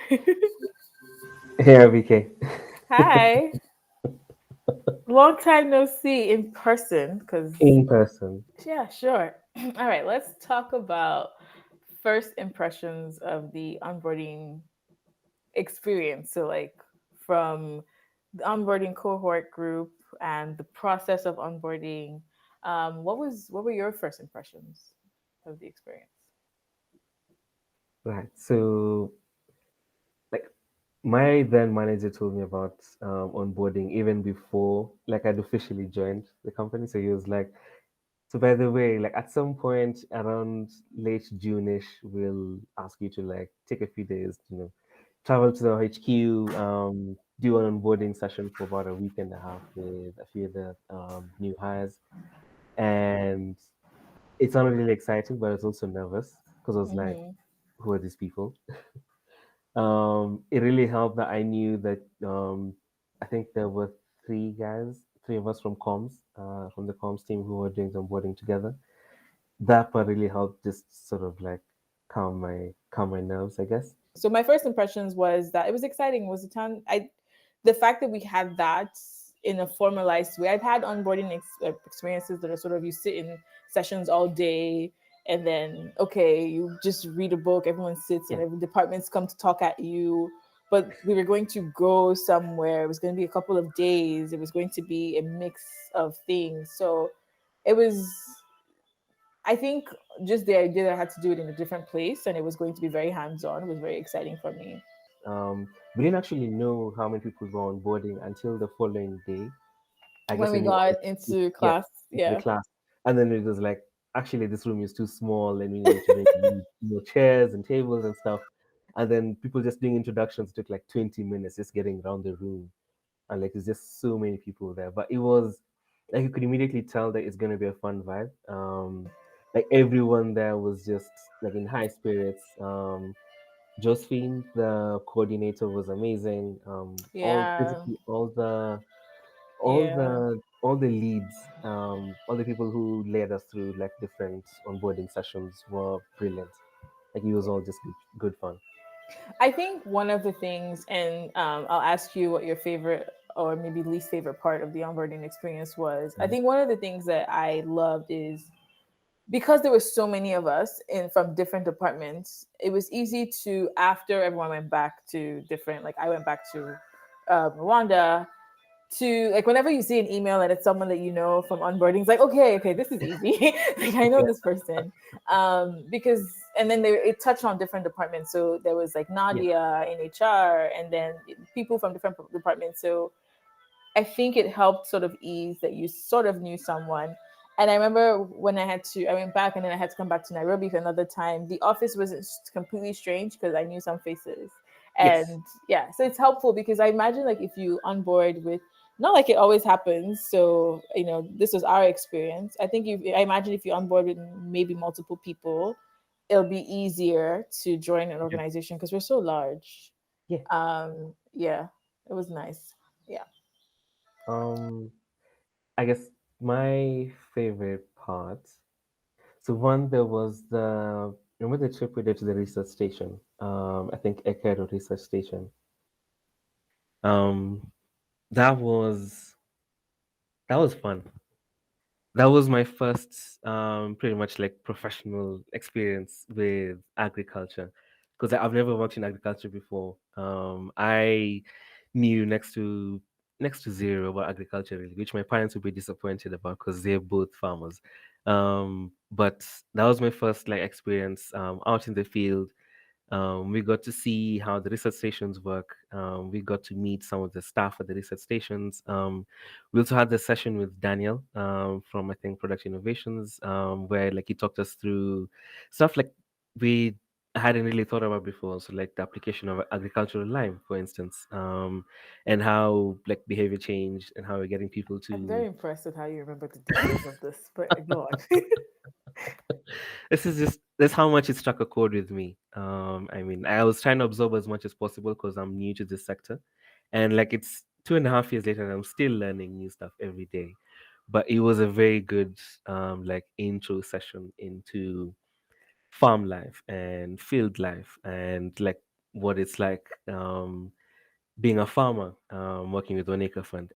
Here, VK. Hi. Long time no see in person because, In person. yeah, sure. All right, let's talk about first impressions of the onboarding experience. So, like, from the onboarding cohort group and the process of onboarding, what were your first impressions of the experience? Right. So, like, my then manager told me about onboarding even before, like, I'd officially joined the company. So he was like, so by the way, like, at some point around late June-ish, we'll ask you to, like, take a few days, travel to the HQ, do an onboarding session for about a week and a half with a few of the new hires. And it sounded really exciting, but I was also nervous because I was like, Mm-hmm. who are these people? It really helped that I knew that I think there were three of us from comms, from the comms team who were doing the onboarding together. That part really helped just sort of like calm my nerves, I guess. So my first impressions was that it was exciting. It was a ton. The fact that we had that in a formalized way. I've had onboarding experiences that are sort of you sit in sessions all day and then okay, you just read a book. Everyone sits Yeah. and every departments come to talk at you. But we were going to go somewhere. It was going to be a couple of days. It was going to be a mix of things. So it was I think just the idea that I had to do it in a different place and it was going to be very hands on was very exciting for me. We didn't actually know how many people were onboarding until the following day. I When guess we when we got into yeah, class, into the yeah. class, and then it was like, actually, this room is too small, and we need to bring more chairs and tables and stuff. And then people just doing introductions took like 20 minutes just getting around the room, and like there's just so many people there. But it was like you could immediately tell that it's gonna be a fun vibe. Like everyone there was just like in high spirits. Josephine, the coordinator, was amazing. All Yeah. basically Yeah. all the leads, all the people who led us through like different onboarding sessions were brilliant. Like it was all just good fun. I think one of the things, and I'll ask you what your favorite or maybe least favorite part of the onboarding experience was. I Mhm. think one of the things that I loved is because there were so many of us in from different departments, it was easy to after everyone went back to different. Like I went back to Rwanda to like whenever you see an email and it's someone that you know from onboarding, it's like okay, this is easy. Like I know Yeah, this person, because and then it touched on different departments. So there was like yeah, Nadia in HR, and then people from different departments. So I think it helped sort of ease that you sort of knew someone. And I remember when I went back and then I had to come back to Nairobi for another time. The office was completely strange because I knew some faces. yes, And yeah, so it's helpful because I imagine like if you onboard with, not like it always happens. So, this was our experience. I imagine if you onboard with maybe multiple people, it'll be easier to join an yeah. organization because we're so large. Yeah. Yeah, it was nice. Yeah. Um, I guess my favorite part. So one there was the remember the trip we did to the research station. I think Ekedo Research Station. Um, that was that was fun. That was my first pretty much like professional experience with agriculture because I've never worked in agriculture before. I knew next to zero about agriculture really, which my parents would be disappointed about because they're both farmers. But that was my first like experience out in the field. We got to see how the research stations work. We got to meet some of the staff at the research stations. We also had the session with Daniel from I think Product Innovations, where like he talked us through stuff like we hadn't really thought about before. So like the application of agricultural lime, for instance, and how like behavior changed and how we're getting people I'm to very impressed with how you remember the details of this, but go on. that's how much it struck a chord with me. I mean, I was trying to absorb as much as possible because I'm new to this sector, and like it's 2.5 years later, and I'm still learning new stuff every day. But it was a very good like intro session into farm life and field life and like what it's like being a farmer, working with One Acre Fund.